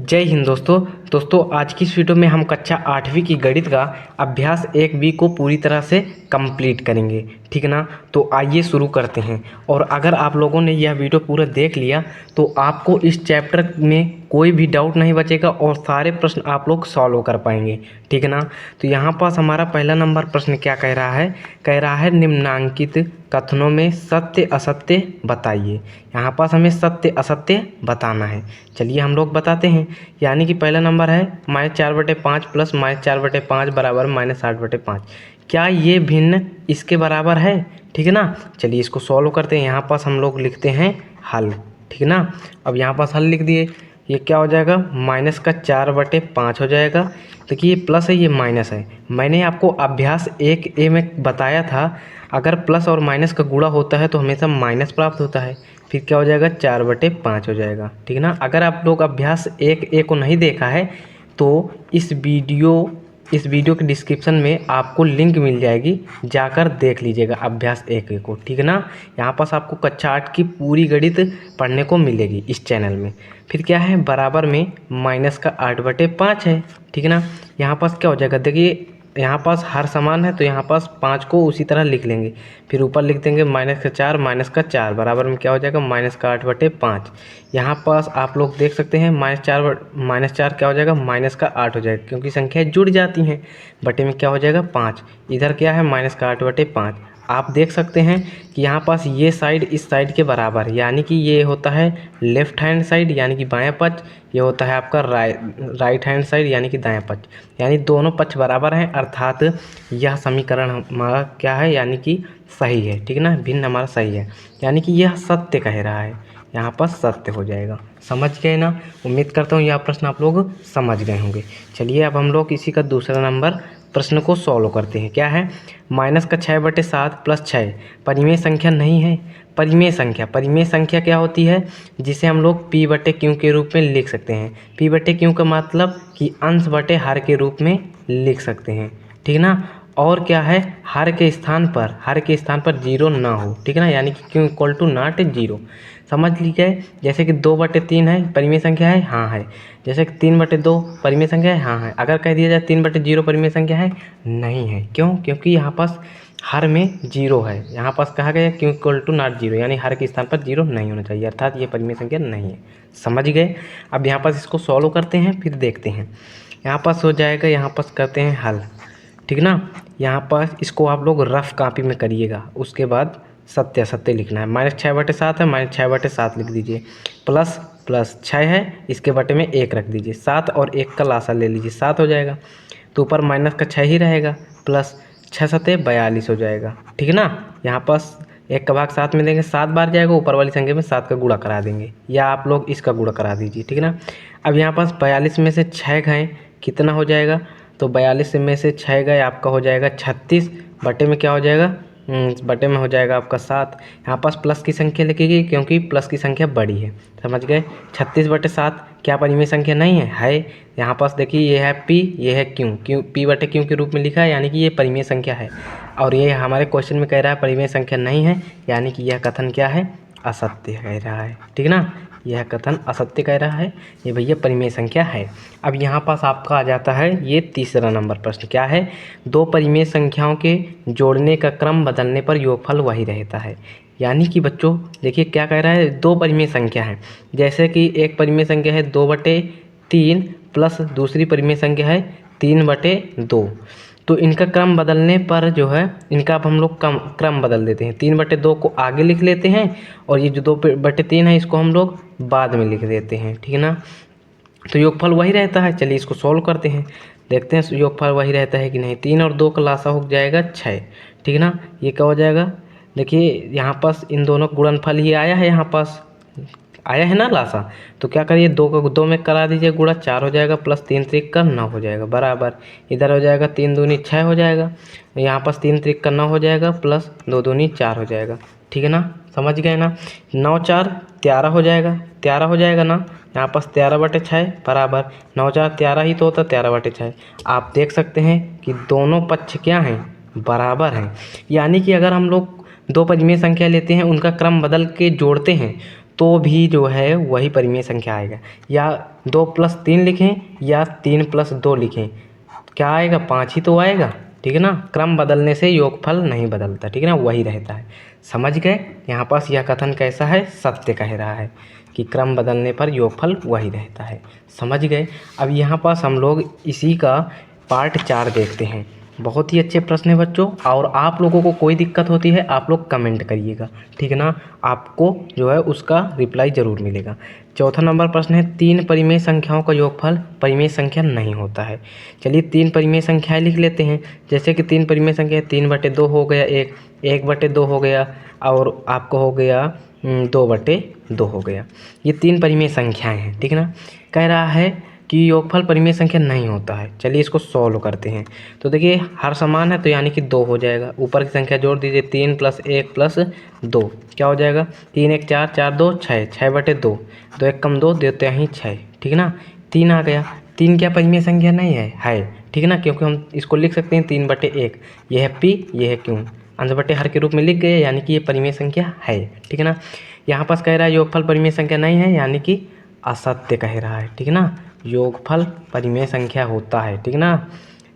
जय हिंद दोस्तों आज की इस वीडियो में हम कक्षा 8वीं की गणित का अभ्यास 1B को पूरी तरह से कंप्लीट करेंगे। ठीक ना। तो आइए शुरू करते हैं। और अगर आप लोगों ने यह वीडियो पूरा देख लिया तो आपको इस चैप्टर में कोई भी डाउट नहीं बचेगा और सारे प्रश्न आप लोग सॉल्व कर पाएंगे। ठीक ना। तो यहाँ पास हमारा पहला नंबर प्रश्न क्या कह रहा है निम्नांकित कथनों में सत्य असत्य बताइए। यहाँ पास हमें सत्य असत्य बताना है। चलिए हम लोग बताते हैं। यानी कि पहला नंबर है -4/5 प्लस -4/5 बराबर -8/5। क्या ये भिन्न इसके बराबर है? ठीक है ना। चलिए इसको सॉल्व करते हैं। यहाँ पास हम लोग लिखते हैं हल। ठीक है ना। अब यहाँ पास हल लिख दिए। ये क्या हो जाएगा, -4/5 हो जाएगा। देखिए ये प्लस है ये माइनस है। मैंने आपको अभ्यास 1A में बताया था अगर प्लस और माइनस का गुणा होता है तो हमेशा माइनस प्राप्त होता है। फिर क्या हो जाएगा 4/5 हो जाएगा। ठीक है ना। अगर आप लोग अभ्यास 1A को नहीं देखा है तो इस वीडियो के डिस्क्रिप्शन में आपको लिंक मिल जाएगी, जाकर देख लीजिएगा अभ्यास 1A को। ठीक है ना। यहाँ पास आपको कक्षा 8 की पूरी गणित पढ़ने को मिलेगी इस चैनल में। फिर क्या है, बराबर में -8/5 है। ठीक है ना। यहाँ पास क्या हो जाएगा, देखिए यहाँ पास हर समान है तो यहाँ पास 5 को उसी तरह लिख लेंगे। फिर ऊपर लिख देंगे -4 बराबर में क्या हो जाएगा -8/5। यहाँ पास आप लोग देख सकते हैं -4 क्या हो जाएगा -8 हो जाएगा, क्योंकि संख्या जुड़ जाती हैं। बटे में क्या हो जाएगा 5। इधर क्या है -8/5। आप देख सकते हैं कि यहाँ पास ये साइड इस साइड के बराबर, यानी कि ये होता है लेफ़्ट हैंड साइड यानी कि बायां पक्ष, ये होता है आपका राइट हैंड साइड यानी कि दायां पक्ष। यानी दोनों पक्ष बराबर हैं, अर्थात यह समीकरण हमारा क्या है, यानी कि सही है। ठीक है ना। भिन्न हमारा सही है, यानी कि यह सत्य कह रहा है। यहाँ पर सत्य हो जाएगा। समझ गए ना। उम्मीद करता हूँ यह प्रश्न आप लोग समझ गए होंगे। चलिए अब हम लोग इसी का दूसरा नंबर प्रश्न को सॉल्व करते हैं। क्या है, -6/7 + 6 परिमेय संख्या नहीं है। परिमेय संख्या क्या होती है, जिसे हम लोग P/Q के रूप में लिख सकते हैं। P/Q का मतलब कि अंश बटे हर के रूप में लिख सकते हैं। ठीक ना। और क्या है, हर के स्थान पर 0 ना हो। ठीक है ना। यानी कि Q = 0। समझ लीजिए, जैसे कि 2/3 है परिमेय संख्या है, हाँ है। जैसे कि 3/2 परिमेय संख्या है, हाँ है। अगर कह दिया जाए 3/0 परिमेय संख्या है, नहीं है। क्यों? क्योंकि यहाँ पास हर में 0 है। यहाँ पास कहा गया Q = 0, यानी हर के स्थान पर 0 नहीं होना चाहिए, अर्थात ये परिमेय संख्या नहीं है। समझ गए। अब यहाँ पास इसको सॉल्व करते हैं, फिर देखते हैं। यहाँ पास हो जाएगा, यहाँ पास करते हैं हल। ठीक ना। यहाँ पास इसको आप लोग रफ कॉपी में करिएगा, उसके बाद सत्य असत्य लिखना है। -6/7 है, -6/7 लिख दीजिए। प्लस 6 है, इसके बटे में 1 रख दीजिए। 7 और 1 का लासा ले लीजिए, 7 हो जाएगा। तो ऊपर माइनस का 6 ही रहेगा, प्लस 6×7 = 42 हो जाएगा। ठीक है ना। यहाँ पास 1 का भाग 7 में देंगे, 7 बार जाएगा, ऊपर वाली संख्या में 7 का गुणा करा देंगे, या आप लोग इसका गुणा करा दीजिए। ठीक है ना। अब यहाँ पास 42 में से 6 गए, कितना हो जाएगा, तो 42 में से 6 गए आपका हो जाएगा 36। बटे में क्या हो जाएगा, बटे में हो जाएगा आपका 7। यहाँ पास प्लस की संख्या लिखिएगी, क्योंकि प्लस की संख्या बड़ी है। समझ गए। 36/7 क्या परिमेय संख्या नहीं है। यहाँ पास देखिए ये है P, ये है Q। P/Q के रूप में लिखा है, यानी कि ये परिमेय संख्या है। और ये हमारे क्वेश्चन में कह रहा है परिमेय संख्या नहीं है, यानी कि यह कथन क्या है, असत्य कह रहा है। ठीक ना। यह कथन असत्य कह रहा है, ये भैया परिमेय संख्या है। अब यहाँ पास आपका आ जाता है ये तीसरा नंबर प्रश्न। क्या है, दो परिमेय संख्याओं के जोड़ने का क्रम बदलने पर योगफल वही रहता है। यानी कि बच्चों देखिए क्या कह रहा है, दो परिमेय संख्या है। जैसे कि एक परिमेय संख्या है 2/3 प्लस दूसरी परिमेय संख्या है 3/2। तो इनका क्रम बदलने पर जो है, इनका अब हम लोग क्रम बदल देते हैं। 3/2 को आगे लिख लेते हैं, और ये जो 2/3 है इसको हम लोग बाद में लिख देते हैं। ठीक है ना। तो योगफल वही रहता है। चलिए इसको सॉल्व करते हैं, देखते हैं योगफल वही रहता है कि नहीं। 3 और 2 का लासा हो जाएगा 6। ठीक है ना। ये क्या हो जाएगा, देखिए यहाँ पास इन दोनों का गुणनफल ही आया है, यहाँ पास आया है ना लासा। तो क्या करिए, 2 को 2 में करा दीजिए गुणा, 4 हो जाएगा, प्लस 3 त्रिक का 9 हो जाएगा, बराबर। इधर हो जाएगा 3 दूनी 6 हो जाएगा, यहाँ पास 3 त्रिक का 9 हो जाएगा, प्लस 2 दूनी 4 हो जाएगा। ठीक है ना। समझ गए ना। 9 4 13 हो जाएगा, 13 हो जाएगा ना। यहाँ पास 13/6 बराबर 9 4 13 ही तो होता, 13/6। आप देख सकते हैं कि दोनों पक्ष क्या हैं, बराबर हैं। यानी कि अगर हम लोग दो परिमेय संख्या लेते हैं, उनका क्रम बदल के जोड़ते हैं, तो भी जो है वही परिमेय संख्या आएगा। या 2 + 3 लिखें या 3 + 2 लिखें, क्या आएगा? 5 ही तो आएगा, ठीक है ना। क्रम बदलने से योगफल नहीं बदलता, ठीक है ना, वही रहता है। समझ गए? यहाँ पास यह कथन कैसा है? सत्य कह रहा है कि क्रम बदलने पर योगफल वही रहता है। समझ गए? अब यहाँ पास हम लोग इसी का पार्ट 4 देखते हैं। बहुत ही अच्छे प्रश्न है बच्चों, और आप लोगों को कोई दिक्कत होती है आप लोग कमेंट करिएगा, ठीक है ना, आपको जो है उसका रिप्लाई ज़रूर मिलेगा। चौथा नंबर प्रश्न है, 3 परिमेय संख्याओं का योगफल परिमेय संख्या नहीं होता है। चलिए 3 परिमेय संख्याएं लिख लेते हैं। जैसे कि 3 परिमेय संख्या 3/2 हो गया, 1/2 हो गया, और आपको हो गया 2/2 हो गया। ये 3 परिमेय संख्याएं हैं, ठीक है ना। कह रहा है कि योगफल परिमेय संख्या नहीं होता है। चलिए इसको सॉल्व करते हैं। तो देखिए हर समान है तो यानी कि 2 हो जाएगा। ऊपर की संख्या जोड़ दीजिए, 3 + 1 + 2 क्या हो जाएगा? 3 × 1 = 4, 4 × 2 = 6, 6/2, 2 × 1 = 2 देते हैं 6, ठीक है ना। 3 आ गया। 3 क्या परिमेय संख्या नहीं है, ठीक है ना, क्योंकि हम इसको लिख सकते हैं 3/1। ये है P, ये है Q, अंश बटे हर के रूप में लिख गए, यानी कि ये परिमेय संख्या है, ठीक है ना। यहाँ पास कह रहा है योगफल परिमेय संख्या नहीं है, यानी कि असत्य कह रहा है, ठीक है ना। योगफल परिमेय संख्या होता है, ठीक है ना।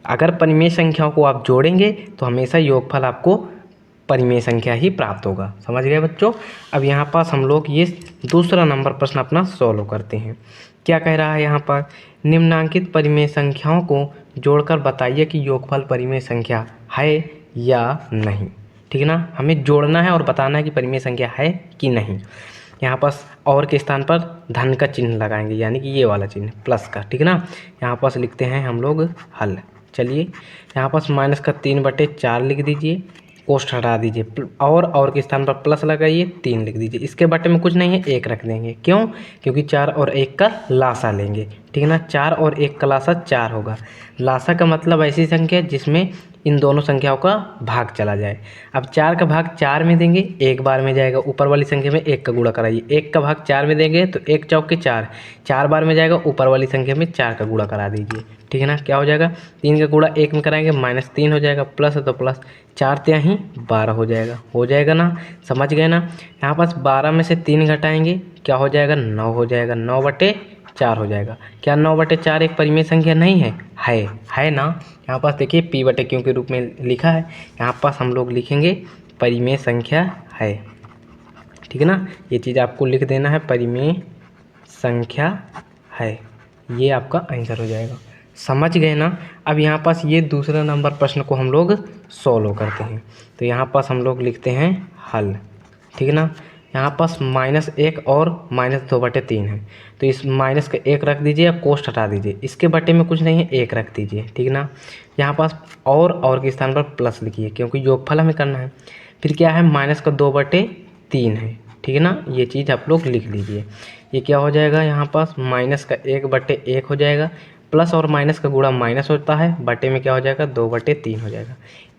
अगर परिमेय संख्याओं को आप जोड़ेंगे तो हमेशा योगफल आपको परिमेय संख्या ही प्राप्त होगा। समझ गए बच्चों? अब यहाँ पास हम लोग ये दूसरा नंबर प्रश्न अपना सॉल्व करते हैं। क्या कह रहा है यहाँ पर? निम्नांकित परिमेय संख्याओं को जोड़कर बताइए कि योगफल परिमेय संख्या है या नहीं, ठीक है ना। हमें जोड़ना है और बताना है कि परिमेय संख्या है कि नहीं। यहाँ पास और के स्थान पर धन का चिन्ह लगाएंगे, यानी कि ये वाला चिन्ह प्लस का, ठीक है ना। यहाँ पास लिखते हैं हम लोग हल। चलिए यहाँ पास -3/4 लिख दीजिए, कोष्ठ हटा दीजिए, और के स्थान पर प्लस लगाइए, 3 लिख दीजिए। इसके बटे में कुछ नहीं है, 1 रख देंगे। क्यों? क्योंकि 4 और 1 का लासा लेंगे, ठीक है ना। 4 और 1 का लासा 4 होगा। लासा का मतलब ऐसी संख्या जिसमें इन दोनों संख्याओं का भाग चला जाए। अब 4 का भाग 4 में देंगे, एक बार में जाएगा। ऊपर वाली संख्या में 1 का गुणा कराइए। 1 का भाग 4 में देंगे तो 1 चौके 4, 4 बार में जाएगा। ऊपर वाली संख्या में 4 का गुणा करा दीजिए, ठीक है ना। क्या हो जाएगा? 3 का गुणा 1 में कराएंगे, -3 हो जाएगा, प्लस है तो प्लस, 4 × 3 = 12 हो जाएगा ना। समझ गए ना। यहाँ पास 12 में से 3 घटाएंगे, क्या हो जाएगा? 9 हो जाएगा, 9/4 हो जाएगा। क्या 9/4 एक परिमेय संख्या नहीं है? है ना। यहाँ पास देखिए P/Q के रूप में लिखा है, यहाँ पास हम लोग लिखेंगे परिमेय संख्या है, ठीक है ना। ये चीज़ आपको लिख देना है, परिमेय संख्या है, ये आपका आंसर हो जाएगा। समझ गए ना। अब यहाँ पास ये दूसरा नंबर प्रश्न को हम लोग सॉल्व करते हैं। तो यहाँ पास हम लोग लिखते हैं हल, ठीक है ना। यहाँ पास -1 और -2/3 है, तो इस माइनस का 1 रख दीजिए या कोष्ठ हटा दीजिए। इसके बटे में कुछ नहीं है, 1 रख दीजिए, ठीक है ना। यहाँ पास और के स्थान पर प्लस लिखिए, क्योंकि योगफल हमें करना है। फिर क्या है? -2/3 है, ठीक है ना। ये चीज़ आप लोग लिख लीजिए। ये क्या हो जाएगा? यहाँ पास -1/1 हो जाएगा, प्लस और माइनस का गुणा माइनस होता है, बटे में क्या हो जाएगा? 2/3 हो जाएगा।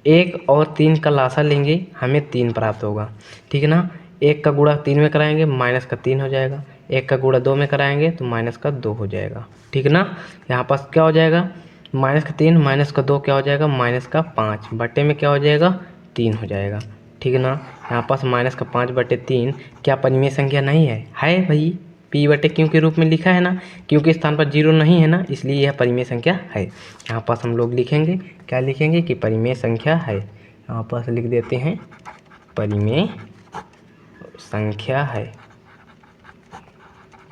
1 और 3 का लासा लेंगे, हमें 3 प्राप्त होगा, ठीक है ना। 1 का गुणा 3 में कराएंगे, -3 हो जाएगा। 1 का गुणा 2 में कराएंगे तो -2 हो जाएगा, ठीक है ना। यहाँ पास क्या हो जाएगा? -3 -2 क्या हो जाएगा? -5 बटे में क्या हो जाएगा? 3 हो जाएगा, ठीक है ना। यहाँ पास -5/3 क्या परिमेय संख्या नहीं है? है भाई, P/Q के रूप में लिखा है ना। Q के स्थान पर 0 नहीं है ना, इसलिए यह परिमेय संख्या है। यहाँ पास हम लोग लिखेंगे, क्या लिखेंगे? कि परिमेय संख्या है। यहाँ पास लिख देते हैं परिमेय संख्या है,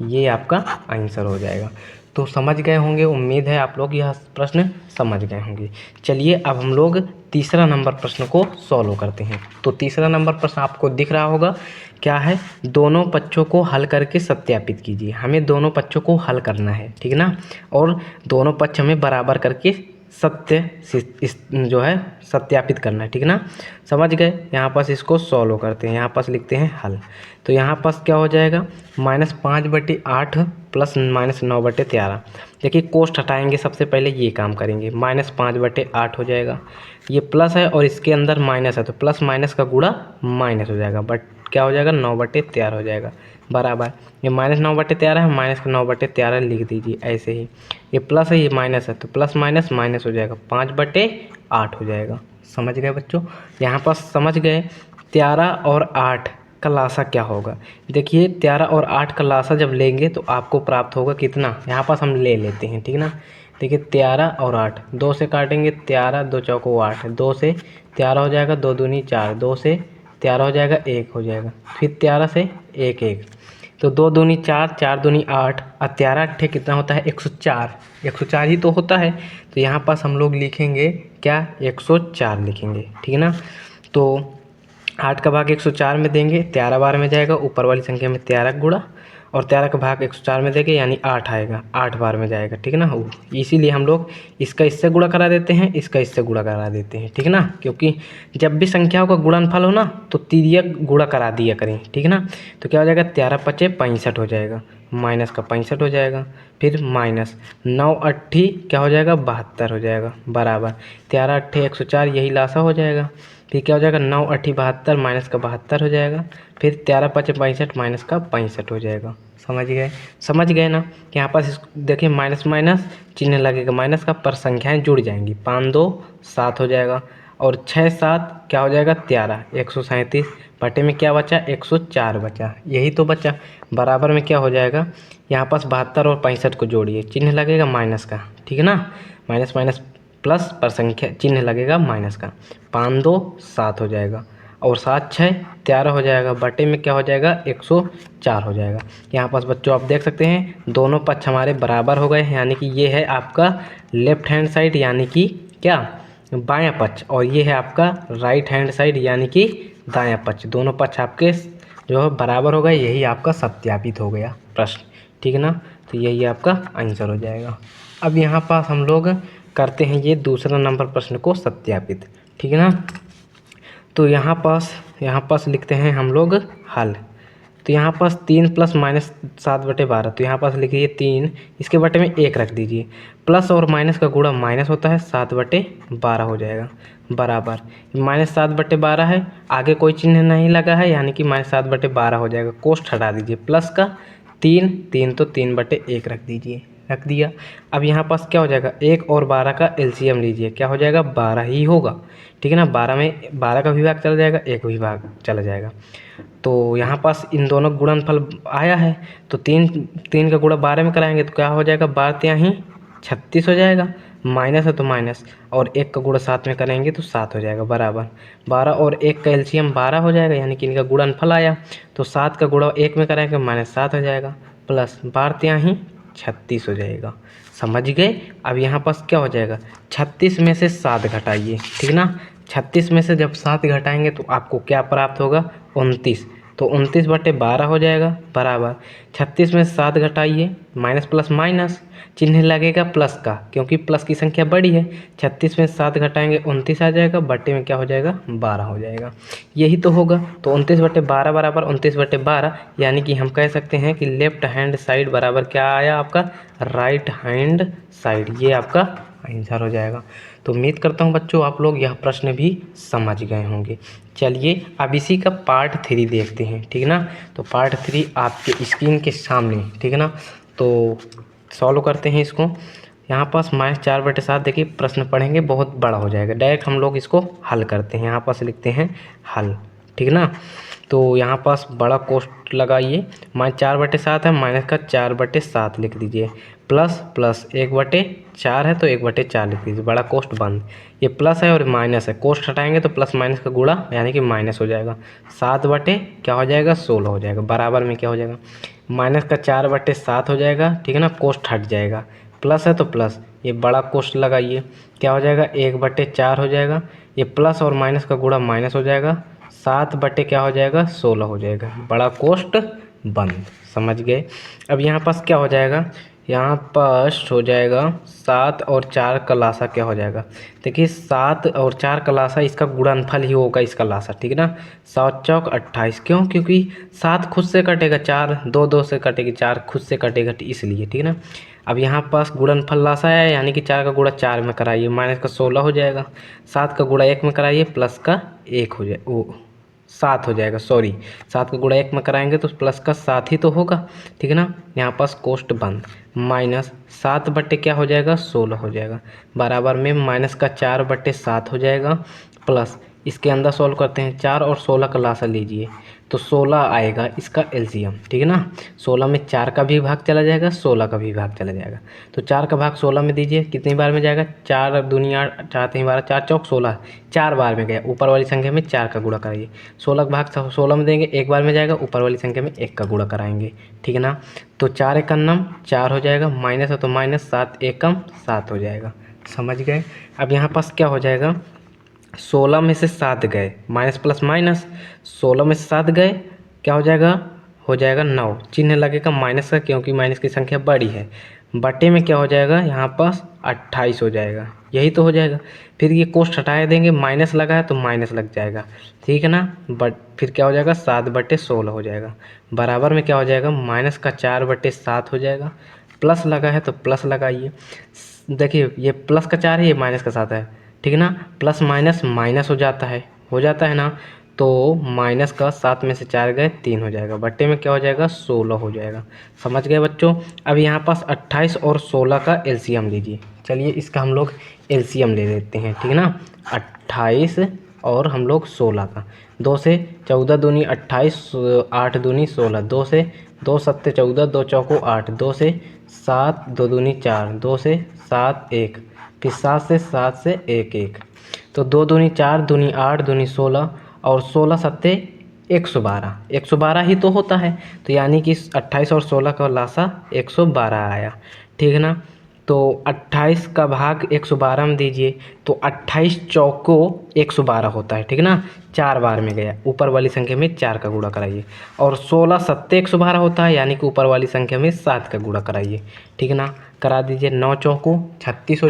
ये आपका आंसर हो जाएगा। तो समझ गए होंगे, उम्मीद है आप लोग यह प्रश्न समझ गए होंगे। चलिए अब हम लोग तीसरा नंबर प्रश्न को सॉल्व करते हैं। तो तीसरा नंबर प्रश्न आपको दिख रहा होगा, क्या है? दोनों पक्षों को हल करके सत्यापित कीजिए। हमें दोनों पक्षों को हल करना है, ठीक है ना, और दोनों पक्ष हमें बराबर करके जो है सत्यापित करना है, ठीक है ना। समझ गए। यहाँ पास इसको सॉल्व करते हैं, यहाँ पास लिखते हैं हल। तो यहाँ पास क्या हो जाएगा? -5/8 प्लस -9/13। देखिए कोष्ठ हटाएंगे, सबसे पहले ये काम करेंगे। -5/8 हो जाएगा, ये प्लस है और इसके अंदर माइनस है, तो प्लस माइनस का गुणा माइनस हो जाएगा, बट क्या हो जाएगा? 9/13 हो जाएगा, बराबर। ये -9/13 है, -9/13 लिख दीजिए ऐसे ही। ये प्लस है, ये माइनस है, तो प्लस माइनस माइनस हो जाएगा, 5/8 हो जाएगा। समझ गए बच्चों? यहाँ पर समझ गए। 13 और 8 का लासा क्या होगा। देखिए 13 और 8 का लासा जब लेंगे तो आपको प्राप्त होगा कितना, यहाँ पास हम ले लेते हैं, ठीक ना। देखिए 13 और 8, 2 से काटेंगे 13, 2 चौको 8, 2 से 13 हो जाएगा, 2 दूनी 4, 2 से 13 हो जाएगा, 1 हो जाएगा, फिर 13 से 1 1, तो 2 दूनी 4, 4 दूनी 8 और 13 अट्ठे कितना होता है 104, 104 ही तो होता है। तो यहाँ पास हम लोग लिखेंगे क्या 104 लिखेंगे, ठीक है ना। तो 8 का भाग 104 में देंगे, 13 बार में जाएगा, ऊपर वाली संख्या में 13 गुणा, और 13 का भाग 104 में देंगे यानी 8 आएगा, 8 बार में जाएगा, ठीक है ना। इसीलिए हम लोग इसका इससे गुणा करा देते हैं, इसका इससे गुणा करा देते हैं, ठीक है ना। क्योंकि जब भी संख्याओं का गुणनफल हो ना तो तिर्यक गुणा करा दिया करें, ठीक है ना। तो क्या हो जाएगा 13 पचे 65 हो जाएगा, माइनस का 65 हो जाएगा, फिर माइनस 9 अट्ठी क्या हो जाएगा 72 हो जाएगा, बराबर 13 अट्ठे 104, यही लासा हो जाएगा। फिर क्या हो जाएगा 9 अट्ठी 72, माइनस का 72 हो जाएगा, फिर 13 पचे 65, माइनस का 65 हो जाएगा। समझ गए ना कि यहाँ पास देखिए माइनस माइनस चिन्ह लगेगा माइनस का, पर संख्याएं जुड़ जाएंगी, 5 2 7 हो जाएगा, और 6 7 क्या हो जाएगा 13, 137 बटे में क्या बचा 104 बचा, यही तो बचा। बराबर में क्या हो जाएगा, यहाँ पास 72 और 65 को जोड़िए, चिन्ह लगेगा माइनस का, ठीक है ना। माइनस माइनस प्लस, पर संख्या चिन्ह लगेगा माइनस का, 5 2 7 हो जाएगा, और 7 6 13 हो जाएगा, बटे में क्या हो जाएगा 104 हो जाएगा। यहाँ पास बच्चों आप देख सकते हैं दोनों पक्ष हमारे बराबर हो गए हैं, यानी कि ये है आपका लेफ्ट हैंड साइड यानी कि क्या बायां पक्ष, और ये है आपका राइट हैंड साइड यानी कि दायां पक्ष। दोनों पक्ष आपके जो है बराबर हो गए, यही आपका सत्यापित हो गया प्रश्न, ठीक है ना। तो यही आपका आंसर हो जाएगा। अब यहाँ पास हम लोग करते हैं ये दूसरा नंबर प्रश्न को सत्यापित, ठीक है ना। तो यहाँ पास लिखते हैं हम लोग हल। तो यहाँ पास 3 प्लस माइनस 7/12, तो यहाँ पास लिखिए 3, इसके बटे में 1 रख दीजिए, प्लस और माइनस का गुणा माइनस होता है 7/12 हो जाएगा, बराबर -7/12 है, आगे कोई चिन्ह नहीं लगा है यानी कि -7/12 हो जाएगा। कोष्ठ हटा दीजिए, प्लस का 3 तो 3/1 रख दीजिए, रख दिया। अब यहाँ पास क्या हो जाएगा 1 और 12 का एलसीएम लीजिए, क्या हो जाएगा 12 ही होगा, ठीक है ना। 12 में 12 का भी भाग चला जाएगा, 1 भी भाग चला जाएगा। तो यहाँ पास इन दोनों गुणनफल आया है, तो 3 का गुणा 12 में कराएंगे तो क्या हो जाएगा 12 ही 36 हो जाएगा, माइनस है तो माइनस, और 1 का गुणा 7 में करेंगे तो 7 हो जाएगा, बराबर 12 और 1 का एलसीएम 12 हो जाएगा, यानी कि इनका गुणनफल आया। तो 7 का गुणा 1 में कराएंगे -7 हो जाएगा, प्लस 12 ही 36 हो जाएगा। समझ गए। अब यहाँ पास क्या हो जाएगा 36 में से 7 घटाइए, ठीक ना। 36 में से जब 7 घटाएंगे तो आपको क्या प्राप्त होगा 29, तो 29/12 हो जाएगा, बराबर 36 में से 7 घटाइए, माइनस प्लस माइनस चिन्ह लगेगा प्लस का, क्योंकि प्लस की संख्या बड़ी है। 36 में 7 घटाएंगे 29 आ जाएगा, बटे में क्या हो जाएगा 12 हो जाएगा, यही तो होगा। तो 29/12 बराबर 29/12, यानी कि हम कह सकते हैं कि लेफ्ट हैंड साइड बराबर क्या आया आपका राइट हैंड साइड, ये आपका आंसर हो जाएगा। तो उम्मीद करता हूँ बच्चों आप लोग यह प्रश्न भी समझ गए होंगे। चलिए अब इसी का पार्ट 3 देखते हैं, ठीक ना। तो पार्ट 3 आपके स्क्रीन के सामने, ठीक है ना। तो सॉल्व करते हैं इसको। यहाँ पास -4/7 देखिए प्रश्न पढ़ेंगे बहुत बड़ा हो जाएगा, डायरेक्ट हम लोग इसको हल करते हैं। यहाँ पास लिखते हैं हल, ठीक ना। तो यहाँ पास बड़ा कोष्ठ लगाइए, -4/7 है, माइनस का 4/7 लिख दीजिए, प्लस प्लस 1/4 है तो 1/4 लिख दीजिए, बड़ा कोष्ठ बंद। ये प्लस है और माइनस है, कोष्ठ हटाएंगे तो प्लस माइनस का गुणा यानी कि माइनस हो जाएगा, 7 क्या हो जाएगा 16 हो जाएगा, बराबर में क्या हो जाएगा माइनस का 4/7 हो जाएगा, ठीक है ना। कोष्ठ हट जाएगा, प्लस है तो प्लस, ये बड़ा कोष्ठ लगाइए, क्या हो जाएगा 1/4 हो जाएगा, ये प्लस और माइनस का गुणा माइनस हो जाएगा, 7 क्या हो जाएगा 16 हो जाएगा, बड़ा कोष्ठ बंद। समझ गए। अब यहाँ पास क्या हो जाएगा, यहाँ पास हो जाएगा 7 और 4 का लासा क्या हो जाएगा, देखिए 7 और 4 का लासा इसका गुणनफल ही होगा इसका लासा, ठीक है ना। 7 चौक 28, क्यों, क्योंकि 7 खुद से कटेगा, 4 2 से कटेगी, 4 खुद से कटेगा, इसलिए, ठीक है ना। अब यहाँ पास गुणनफल लासा है, यानी कि 4 का गुणा 4 में कराइए, माइनस का 16 हो जाएगा, 7 का गुणा 1 में कराइए, प्लस का 1 हो जाए 7 हो जाएगा, सॉरी 7 का गुणा 1 में कराएंगे तो प्लस का 7 ही तो होगा, ठीक है ना। यहाँ पास कोष्ठ बंद, माइनस 7 क्या हो जाएगा 16 हो जाएगा, बराबर में माइनस का 4/7 हो जाएगा, प्लस इसके अंदर सॉल्व करते हैं, 4 और 16 का लासा लीजिए, तो 16 आएगा इसका एलसीएम, ठीक है ना। 16 में 4 का भी भाग चला जाएगा, 16 का भी भाग चला जाएगा। तो 4 का भाग 16 में दीजिए, कितनी बार में जाएगा, 4 दूनी 8, 4 3 12, 4 चौक 16, 4 बार में गया। ऊपर वाली संख्या में 4 का गुणा कराइए। 16 का भाग 16 में देंगे, एक बार में जाएगा, ऊपर वाली संख्या में 1 का गुणा कराएंगे, ठीक है ना। तो 4 एक नम 4 हो जाएगा, माइनस है तो माइनस, 7 एकम 7 हो जाएगा, समझ गए। अब यहाँ पास क्या हो जाएगा, 16 में से 7 गए, माइनस प्लस माइनस, 16 में से 7 गए, क्या हो जाएगा 9, चिन्ह लगेगा माइनस का क्योंकि माइनस की संख्या बड़ी है। बटे में क्या हो जाएगा, यहाँ पास 28 हो जाएगा, यही तो हो जाएगा। फिर ये कोष्ठ हटा देंगे, माइनस लगा है तो माइनस लग जाएगा, ठीक है ना। बट फिर क्या हो जाएगा, 7/16 हो जाएगा। बराबर में क्या हो जाएगा, माइनस का 4/7 हो जाएगा। प्लस लगा है तो प्लस लगाइए। देखिए ये प्लस का 4 है, ये माइनस का 7 है, ठीक है ना। प्लस माइनस माइनस हो जाता है ना। तो माइनस का 7 में से 4 गए, 3 हो जाएगा। बट्टे में क्या हो जाएगा, 16 हो जाएगा, समझ गए बच्चों। अब यहाँ पास 28 और 16 का एलसीएम लीजिए। चलिए इसका हम लोग एलसीएम ले लेते हैं, ठीक है ना। 28 और हम लोग 16 का, 2 से 14 दूनी 28, 8 दूनी 16, 2 से 2 सत्ते 14, 2 चौको 8, 2 से 7, 2 दूनी 4, 2 से 7 1, फिर 7 से 1 1, तो 2 दूनी 4, दूनी 8, दूनी 16 और 16 सत्ते 112, 112 ही तो होता है। तो यानी कि 28 और 16 का लासा 112 आया, ठीक है ना। तो 28 का भाग 112 में दीजिए, तो 28 चौको 112 होता है, ठीक है ना। 4 बार में गया, ऊपर वाली संख्या में 4 का गुणा कराइए। और 16 सत्ते 112 होता है, यानी कि ऊपर वाली संख्या में 7 का गुणा कराइए, ठीक है ना। करा दीजिए, 9 चौको 36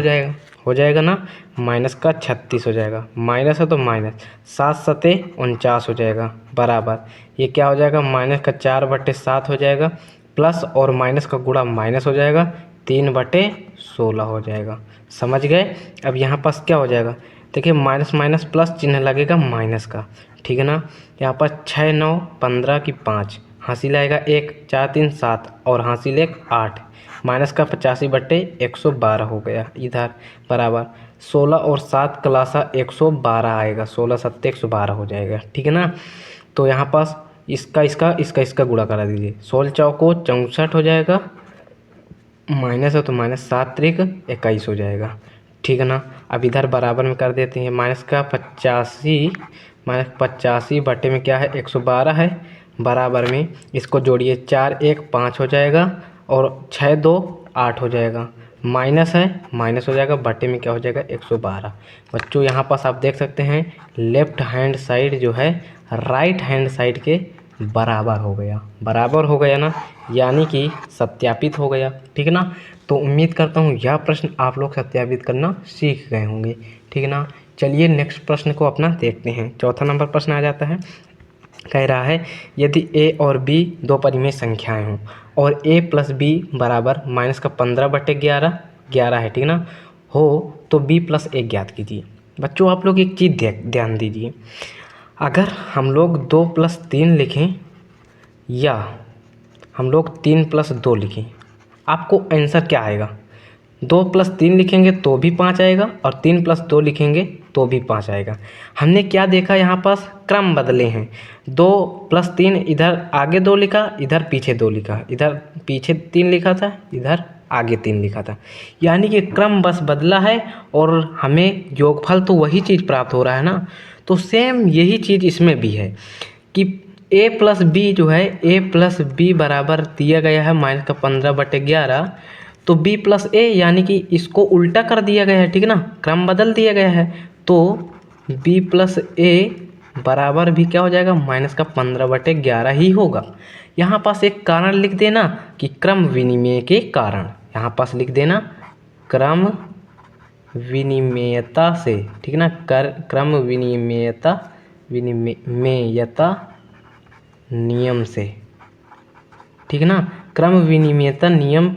हो जाएगा ना। माइनस का 36 हो जाएगा, माइनस है तो माइनस, 7 सत्ते 49 हो जाएगा। बराबर ये क्या हो जाएगा, माइनस का 4/7 हो जाएगा, प्लस और माइनस का गुणा माइनस हो जाएगा, 3/16 हो जाएगा, समझ गए। अब यहाँ पास क्या हो जाएगा, देखिए माइनस माइनस प्लस चिन्ह लगेगा माइनस का, ठीक है ना। यहाँ पर 6 9 15 की 5, हासिल आएगा 1, 4 3 7 और हासिल 1 8, माइनस का 85/112 हो गया इधर। बराबर 16 और 7 का लासा 112 आएगा, 16 सत्ते 112 हो जाएगा, ठीक है ना। तो यहाँ पास इसका गुणा करा दीजिए। 16 चौको 64 हो जाएगा, माइनस है तो माइनस, 7 त्रिक 21 हो जाएगा, ठीक है ना। अब इधर बराबर में कर देते हैं, माइनस का 85 बटे में क्या है 112 है। बराबर में इसको जोड़िए, 4 1 5 हो जाएगा और 6 2 8 हो जाएगा, माइनस है माइनस हो जाएगा, बटे में क्या हो जाएगा 112। बच्चों यहाँ पास आप देख सकते हैं लेफ्ट हैंड साइड जो है राइट हैंड साइड के बराबर हो गया ना, यानी कि सत्यापित हो गया, ठीक है ना। तो उम्मीद करता हूँ यह प्रश्न आप लोग सत्यापित करना सीख गए होंगे, ठीक है ना। चलिए नेक्स्ट प्रश्न को अपना देखते हैं। चौथा नंबर प्रश्न आ जाता है, कह रहा है यदि a और b दो परिमेय संख्याएं हों और a प्लस b बराबर माइनस का 15/11 है, ठीक है ना, हो तो b प्लस a ज्ञात कीजिए। बच्चों आप लोग एक चीज़ ध्यान दीजिए, अगर हम लोग 2 + 3 लिखें या हम लोग 3 + 2 लिखें, आपको आंसर क्या आएगा। 2 + 3 लिखेंगे तो भी 5 आएगा और 3 + 2 लिखेंगे तो भी 5 आएगा। हमने क्या देखा, यहाँ पास क्रम बदले हैं। 2 + 3 इधर आगे 2 लिखा, इधर पीछे 2 लिखा, इधर पीछे 3 लिखा था, इधर आगे 3 लिखा था, यानी कि क्रम बस बदला है और हमें योगफल तो वही चीज़ प्राप्त हो रहा है ना। तो सेम यही चीज़ इसमें भी है कि a + b जो है, a + b बराबर दिया गया है माइनस का 15/11, तो b + a यानी कि इसको उल्टा कर दिया गया है, ठीक है ना, क्रम बदल दिया गया है। तो b + a बराबर भी क्या हो जाएगा, माइनस का 15/11 ही होगा। यहाँ पास एक कारण लिख देना कि क्रम विनिमय के कारण, यहाँ पास लिख देना क्रम विनिमेयता से, ठीक है ना, क्रम विनिमेयता नियम से, ठीक है ना, क्रम विनिमेयता नियम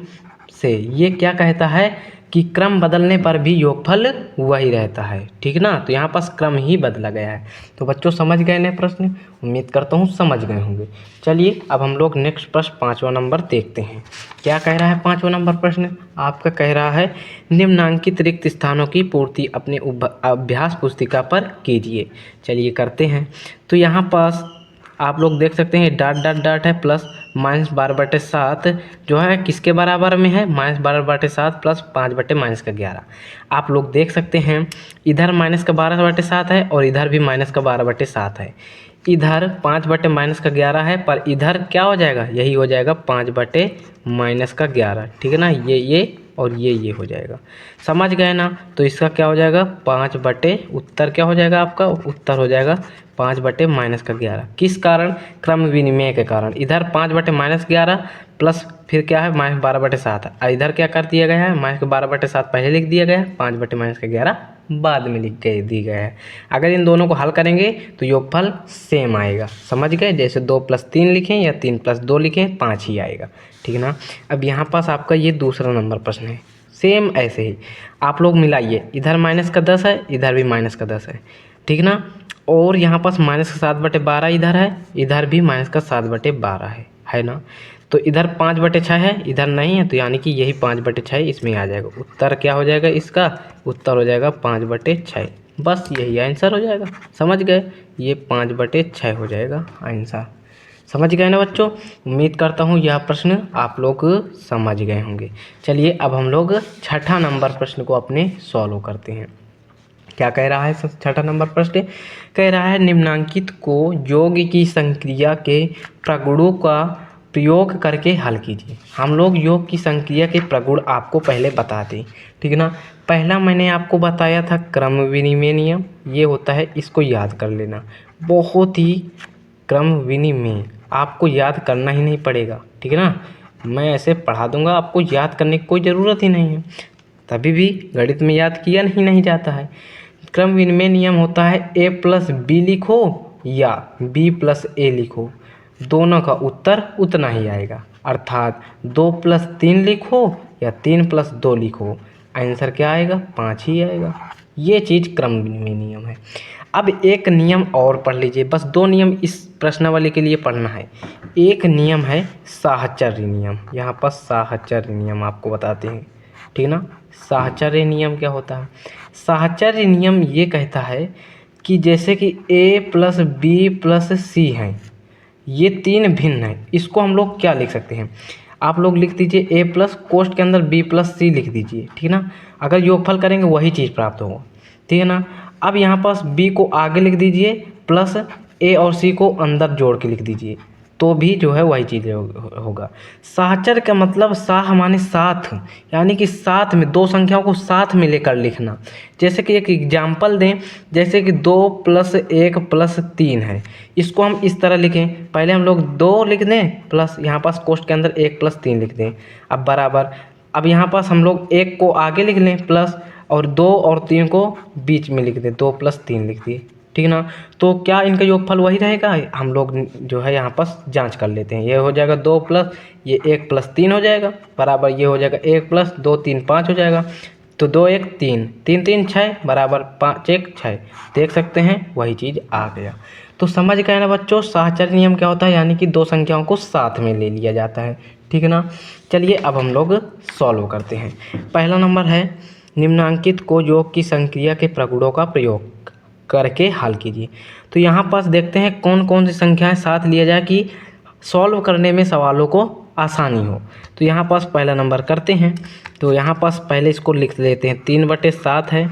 से ये क्या कहता है कि क्रम बदलने पर भी योगफल वही रहता है, ठीक है ना। तो यहाँ पास क्रम ही बदला गया है। तो बच्चों समझ गए ना प्रश्न, उम्मीद करता हूँ समझ गए होंगे। चलिए अब हम लोग नेक्स्ट प्रश्न 5वां नंबर देखते हैं। क्या कह रहा है 5वां नंबर प्रश्न आपका, कह रहा है निम्नांकित रिक्त स्थानों की पूर्ति अपने अभ्यास पुस्तिका पर कीजिए। चलिए करते हैं। तो यहाँ पास आप लोग देख सकते हैं डॉट डॉट डॉट है प्लस -12/7 जो है किसके बराबर में है, -12/7 प्लस 5/-11। आप लोग देख सकते हैं इधर -12/7 है और इधर भी -12/7 है। इधर 5/-11 है, पर इधर क्या हो जाएगा, यही हो जाएगा 5/-11। ठीक है ना, ये और ये हो जाएगा। समझ गए ना। तो इसका क्या हो जाएगा 5/, उत्तर क्या हो जाएगा आपका, उत्तर हो जाएगा 5/-11। किस कारण, क्रम विनिमय के कारण। इधर 5/-11 प्लस फिर क्या है -12/7, इधर क्या कर दिया गया है -12/7 पहले लिख दिया गया है, 5/-11 बाद में दी गया है। अगर इन दोनों को हल करेंगे तो योगफल सेम आएगा। समझ गए, जैसे 2+3 लिखें या 3+2 लिखें 5 ही आएगा। ठीक है ना। अब यहाँ पास आपका ये दूसरा नंबर प्रश्न है। सेम ऐसे ही आप लोग मिलाइए, इधर -10 है, इधर भी -10 है। ठीक ना। और यहाँ पास -7/12 इधर है, इधर भी -7/12 है ना। तो इधर 5/6 है, इधर नहीं है, तो यानी कि यही 5/6 इसमें आ जाएगा। उत्तर क्या हो जाएगा इसका, उत्तर हो जाएगा 5/6। बस यही आंसर हो जाएगा। समझ गए, ये 5/6 हो जाएगा आंसर। समझ गए ना बच्चों। उम्मीद करता हूँ यह प्रश्न आप लोग समझ गए होंगे। चलिए अब हम लोग छठा नंबर प्रश्न को अपने सॉल्व करते हैं। क्या कह रहा है छठा नंबर प्रश्न, कह रहा है निम्नांकित को योग की संक्रिया के प्रगुणों का प्रयोग करके हल कीजिए। हम लोग योग की संक्रिया के प्रगुण आपको पहले बताते, ठीक है ना। पहला मैंने आपको बताया था क्रम विनिमय नियम, ये होता है, इसको याद कर लेना। बहुत ही क्रम विनिमय आपको याद करना ही नहीं पड़ेगा, ठीक है ना। मैं ऐसे पढ़ा दूंगा, आपको याद करने की कोई ज़रूरत ही नहीं है, तभी भी गणित में याद किया नहीं जाता है। क्रम विनिमय नियम होता है a+b लिखो या b+a लिखो, दोनों का उत्तर उतना ही आएगा। अर्थात 2+3 लिखो या 3+2 लिखो, आंसर क्या आएगा 5 ही आएगा। ये चीज़ क्रम विनिमय नियम है। अब एक नियम और पढ़ लीजिए, बस 2 नियम इस प्रश्नावली के लिए पढ़ना है। एक नियम है साहचर्य नियम, यहाँ पर साहचर्य नियम आपको बताते हैं, ठीक ना। साहचर्य नियम क्या होता है, साहचर्य नियम ये कहता है कि जैसे कि a+b+c हैं, ये 3 भिन्न हैं, इसको हम लोग क्या लिख सकते हैं, आप लोग लिख दीजिए a+ कोष्ठ के अंदर b+c लिख दीजिए, ठीक ना। अगर योगफल करेंगे वही चीज़ प्राप्त होगा, ठीक है ना। अब यहाँ पास b को आगे लिख दीजिए प्लस a और c को अंदर जोड़ के लिख दीजिए, तो भी जो है वही चीज़ होगा। साहचर्य का मतलब साह माने साथ, यानी कि साथ में 2 संख्याओं को साथ में लेकर लिखना। जैसे कि एक एग्जाम्पल दें, जैसे कि 2+1+3 है, इसको हम इस तरह लिखें, पहले हम लोग 2 लिख दें प्लस यहाँ पास कोष्ठ के अंदर 1+3 लिख दें, अब बराबर। अब यहाँ पास हम लोग 1 को आगे लिख लें प्लस, और 2 और 3 को बीच में लिख दें, 2+3 लिख दिए, ठीक ना। तो क्या इनका योगफल वही रहेगा, हम लोग जो है यहाँ पास जांच कर लेते हैं। ये हो जाएगा 2 प्लस ये 1+3 हो जाएगा, बराबर ये हो जाएगा 1+2 3 5 हो जाएगा। तो 2 1 3 3 3 6 बराबर 5 1 6, देख सकते हैं वही चीज़ आ गया। तो समझ गए ना बच्चों, साहचर्य नियम क्या होता है, यानी कि 2 संख्याओं को साथ में ले लिया जाता है, ठीक है ना। चलिए अब हम लोग सॉल्व करते हैं। पहला नंबर है निम्नांकित को योग की संक्रिया के प्रगुणों का प्रयोग करके हल कीजिए। तो यहाँ पास देखते हैं कौन कौन सी संख्याएं साथ लिया जाए कि सॉल्व करने में सवालों को आसानी हो। तो यहाँ पास पहला नंबर करते हैं, तो यहाँ पास पहले इसको लिख लेते हैं 3/7 है,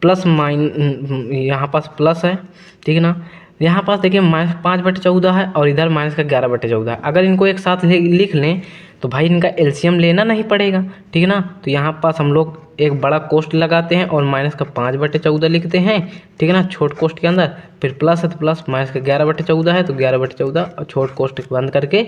प्लस यहाँ पास प्लस है, ठीक है ना। यहाँ पास देखिए -5/14 है और इधर -11/14 है। अगर इनको एक साथ लिख लें तो भाई इनका एलसीएम लेना नहीं पड़ेगा, ठीक है ना। तो यहाँ पास हम लोग एक बड़ा कोष्ठ लगाते हैं और -5/14 लिखते हैं, ठीक है ना, छोट कोष्ठ के अंदर। फिर प्लस है तो प्लस, -11/14 है तो 11/14, और छोट कोष्ठ बंद करके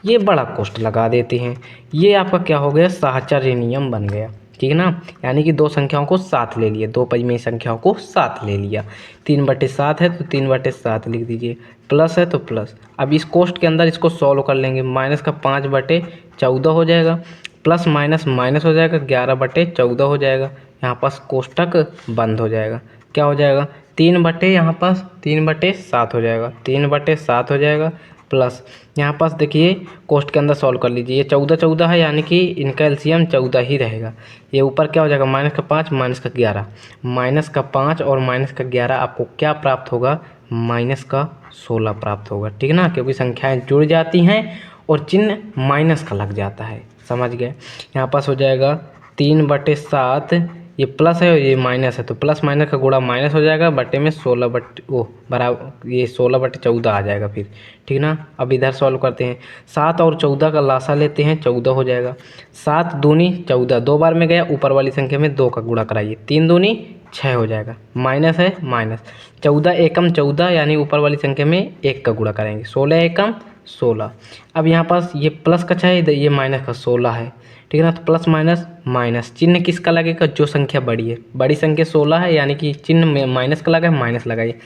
ये बड़ा कोष्ठ लगा देते हैं। ये आपका क्या हो गया, साहचर्य नियम बन गया, ठीक है ना। यानी कि 2 संख्याओं को साथ ले लिए, 2 परिमेय संख्याओं को साथ ले लिया। 3/7 है तो 3/7 लिख दीजिए, प्लस है तो प्लस। अब इस कोष्ठ के अंदर इसको सॉल्व कर लेंगे, -5/14 हो जाएगा, प्लस माइनस माइनस हो जाएगा, 11/14 हो जाएगा। यहाँ पास कोष्ठक बंद हो जाएगा, क्या हो जाएगा 3/, यहाँ पास 3/7 हो जाएगा, 3/7 हो जाएगा, प्लस यहाँ पास देखिए कोष्ठ के अंदर सॉल्व कर लीजिए, ये 14 है, यानी कि इनका एलसीएम 14 ही रहेगा। ये ऊपर क्या हो जाएगा -5 -11, -5 और -11 आपको क्या प्राप्त होगा, माइनस का 16 प्राप्त होगा, ठीक है ना, क्योंकि संख्याएं जुड़ जाती हैं और चिन्ह माइनस का लग जाता है। समझ गए। यहाँ पास हो जाएगा 3/7, ये प्लस है और ये माइनस है, तो प्लस माइनस का गुणा माइनस हो जाएगा, बटे में 16 बटे बराबर ये 16/14 आ जाएगा फिर, ठीक ना। अब इधर सॉल्व करते हैं। 7 और 14 का लासा लेते हैं, 14 हो जाएगा। 7 दूनी 14, 2 बार में गया, ऊपर वाली संख्या में 2 का गुणा कराइए, 3 दूनी 6 हो जाएगा, माइनस है माइनस। 14 एकम 14, यानी ऊपर वाली संख्या में 1 का गुणा कराएंगे, 16 एकम 16। अब यहाँ पास ये प्लस का 6 है, ये माइनस का 16 है, ठीक है ना। तो प्लस माइनस माइनस, चिन्ह किसका लगेगा, जो संख्या बड़ी है, बड़ी संख्या 16 है, यानी कि चिन्ह में माइनस का लगा है, माइनस लगाइए।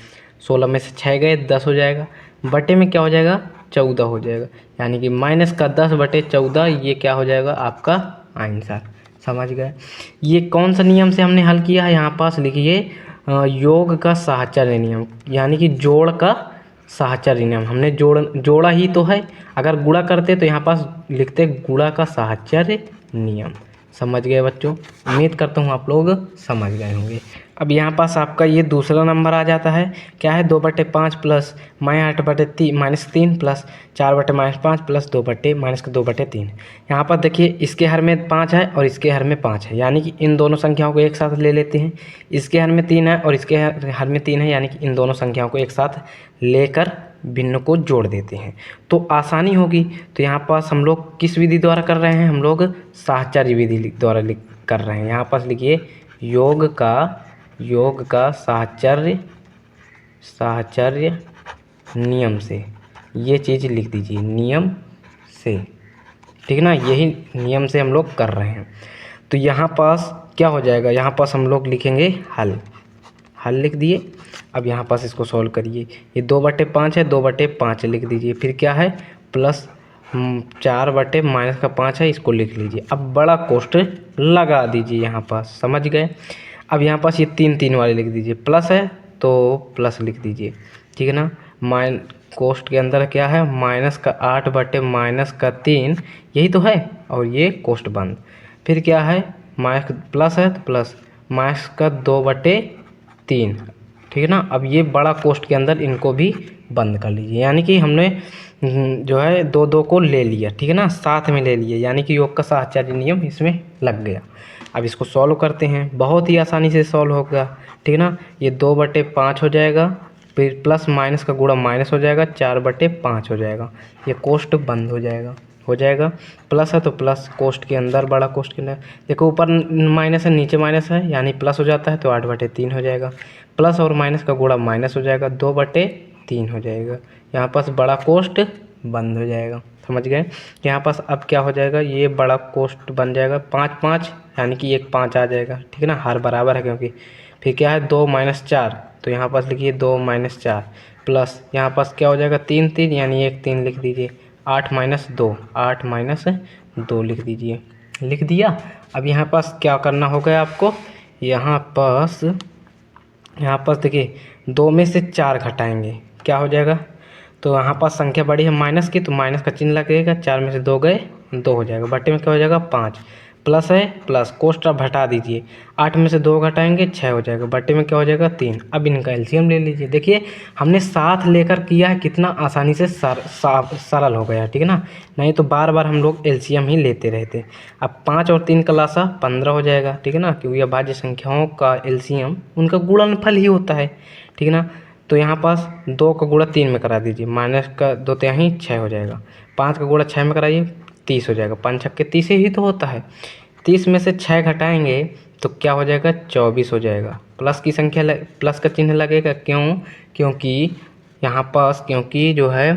16 में से 6 गए, 10 हो जाएगा, बटे में क्या हो जाएगा, 14 हो जाएगा, यानी कि माइनस का 10/14, ये क्या हो जाएगा आपका आंसर। समझ गए। ये कौन सा नियम से हमने हल किया है, यहाँ पास लिखिए योग का साहचर्य नियम, यानी कि जोड़ का साहचर्य नियम। हमने जोड़ा ही तो है, अगर गुणा करते तो यहाँ पास लिखते गुणा का साहचर्य नियम। समझ गए बच्चों, उम्मीद करता हूँ आप लोग समझ गए होंगे। अब यहाँ पास आपका ये दूसरा नंबर आ जाता है, क्या है, 2/5 प्लस -3 प्लस 4/-5 प्लस 2/-2/3। यहाँ पर देखिए इसके हर में 5 है और इसके हर में 5 है, यानी कि इन दोनों संख्याओं को एक साथ ले लेते हैं। इसके हर में 3 है और इसके हर में 3 है, यानी कि इन दोनों संख्याओं को एक साथ लेकर भिन्न को जोड़ देते हैं तो आसानी होगी। तो यहाँ पास हम लोग किस विधि द्वारा कर रहे हैं, हम लोग साहचर्य विधि द्वारा कर रहे हैं। यहाँ पास लिखिए योग का साहचर्य नियम से, ये चीज़ लिख दीजिए, नियम से, ठीक है ना, यही नियम से हम लोग कर रहे हैं। तो यहाँ पास क्या हो जाएगा, यहाँ पास हम लोग लिखेंगे हल लिख दिए। अब यहाँ पास इसको सॉल्व करिए, ये 2/5 है, 2/5 लिख दीजिए, फिर क्या है प्लस 4 माइनस का 5 है, इसको लिख लीजिए। अब बड़ा कोष्ठ लगा दीजिए यहाँ पास, समझ गए। अब यहाँ पास ये 3 वाले लिख दीजिए, प्लस है तो प्लस लिख दीजिए, ठीक है ना। कोष्ठ के अंदर क्या है, माइनस का 8/-3, यही तो है, और ये कोष्ठ बंद। फिर क्या है, माइनस प्लस है तो प्लस माइनस का 2/3, ठीक है ना। अब ये बड़ा कोष्ठ के अंदर इनको भी बंद कर लीजिए, यानी कि हमने जो है 2 को ले लिया, ठीक है ना, साथ में ले लिए, यानी कि योग का साहचर्य नियम इसमें लग गया। अब इसको सॉल्व करते हैं, बहुत ही आसानी से सॉल्व होगा, ठीक है ना। ये 2/5 हो जाएगा, फिर प्लस माइनस का गुणा माइनस हो जाएगा, 4/5 हो जाएगा, ये कोष्ठ बंद हो जाएगा। प्लस है तो प्लस, कोष्ठ के अंदर बड़ा कोष्ठ के अंदर देखो ऊपर माइनस है नीचे माइनस है, यानी प्लस हो जाता है तो 8/3 हो जाएगा, प्लस और माइनस का गुणा माइनस हो जाएगा, 2/3 हो जाएगा। यहाँ पास बड़ा कोष्ठ बंद हो जाएगा, समझ गए। यहाँ पास अब क्या हो जाएगा, ये बड़ा कोष्ठ बन जाएगा 5/5, यानी कि एक 5 आ जाएगा, ठीक है ना, हर बराबर है क्योंकि। फिर क्या है 2 - 4, तो यहाँ पास लिखिए 2 - 4 प्लस यहाँ पास क्या हो जाएगा 3 यानी एक 3 लिख दीजिए, 8 - 2 लिख दीजिए, लिख दिया। अब यहाँ पास क्या करना होगा आपको, यहाँ पास देखिए 2 में से 4 घटाएंगे, क्या हो जाएगा, तो यहाँ पास संख्या बड़ी है माइनस की, तो माइनस का चिन्ह लगेगा, 4 में से 2 गए 2 हो जाएगा, बटे में क्या हो जाएगा 5, प्लस है प्लस, कोष्ठ अब हटा दीजिए, 8 में से 2 घटाएंगे 6 हो जाएगा, बटे में क्या हो जाएगा 3। अब इनका एलसीएम ले लीजिए, देखिए हमने साथ लेकर किया है, कितना आसानी से सरल हो गया, ठीक है ना, नहीं तो बार बार हम लोग एलसीएम ही लेते रहते। अब 5 और 3 का लासा 15 हो जाएगा, ठीक है ना, क्योंकि अभाज्य संख्याओं का एलसीएम उनका गुणनफल ही होता है, ठीक है ना। तो यहाँ पास 2 का गुणा 3 में करा दीजिए, माइनस का 2 तिहाई 6 हो जाएगा, 5 का गुणा 6 में कराइए 30 हो जाएगा, 5 छक्के 30 ही तो होता है। 30 में से 6 घटाएंगे तो क्या हो जाएगा 24 हो जाएगा, प्लस की संख्या प्लस का चिन्ह लगेगा, क्योंकि यहाँ पास क्योंकि जो है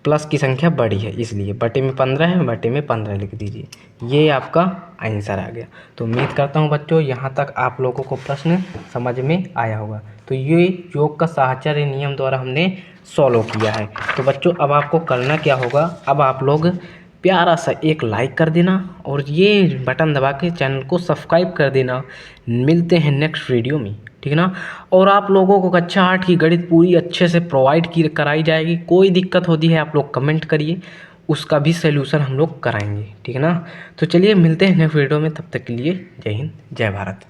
प्लस की संख्या बड़ी है, इसलिए बटे में 15 है, बटे में 15 लिख दीजिए, ये आपका आंसर आ गया। तो उम्मीद करता हूँ बच्चों यहाँ तक आप लोगों को प्रश्न समझ में आया होगा। तो ये योग का साहचर्य नियम द्वारा हमने सॉल्व किया है। तो बच्चों अब आपको करना क्या होगा, अब आप लोग प्यारा सा एक लाइक कर देना और ये बटन दबा के चैनल को सब्सक्राइब कर देना। मिलते हैं नेक्स्ट वीडियो में, ठीक है ना। और आप लोगों को कक्षा 8 की गणित पूरी अच्छे से कराई जाएगी। कोई दिक्कत होती है आप लोग कमेंट करिए, उसका भी सलूशन हम लोग कराएंगे, ठीक है ना। तो चलिए मिलते हैं नेक्स्ट वीडियो में, तब तक के लिए जय हिंद जय भारत।